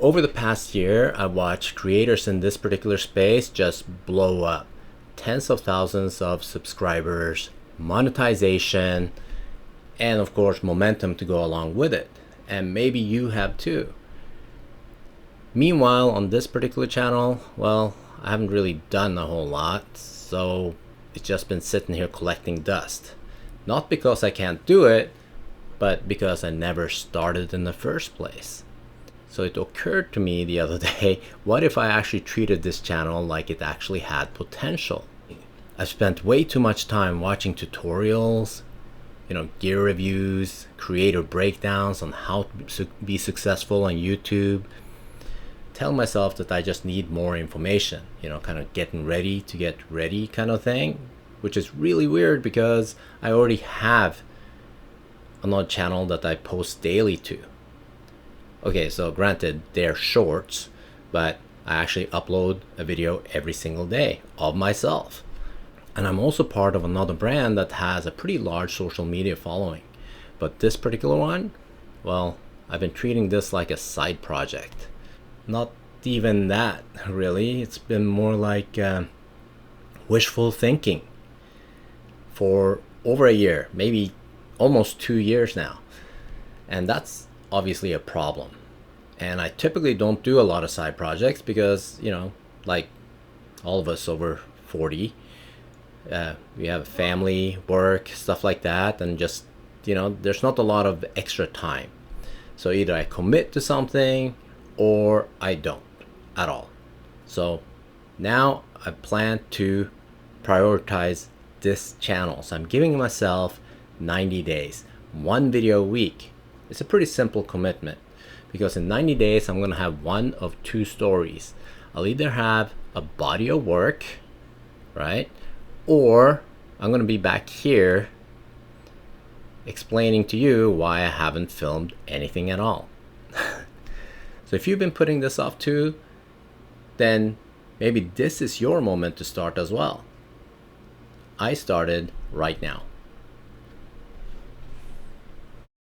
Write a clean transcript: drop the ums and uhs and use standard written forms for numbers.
Over the past year, I've watched creators in this particular space just blow up. Tens of thousands of subscribers, monetization, and of course momentum to go along with it. And maybe you have too. Meanwhile, on this particular channel, well, I haven't really done a whole lot, so it's just been sitting here collecting dust. Not because I can't do it, but because I never started in the first place. So it occurred to me the other day, what if I actually treated this channel like it actually had potential? I've spent way too much time watching tutorials, gear reviews, creator breakdowns on how to be successful on YouTube. Tell myself that I just need more information, kind of getting ready to get ready kind of thing, which is really weird because I already have another channel that I post daily to. Okay, so granted, they're shorts, but I actually upload a video every single day of myself. And I'm also part of another brand that has a pretty large social media following. But this particular one, well, I've been treating this like a side project. Not even that, really. It's been more like wishful thinking for over a year, maybe almost 2 years now. And that's obviously a problem. And I typically don't do a lot of side projects because, like all of us over 40, we have family, work, stuff like that, and just, there's not a lot of extra time. So either I commit to something or I don't at all. So now I plan to prioritize this channel. So I'm giving myself 90 days, 1 video a week. It's a pretty simple commitment because in 90 days I'm going to have 1 of 2 stories. I'll either have a body of work, right? Or I'm going to be back here explaining to you why I haven't filmed anything at all. So if you've been putting this off too, then maybe this is your moment to start as well. I started right now.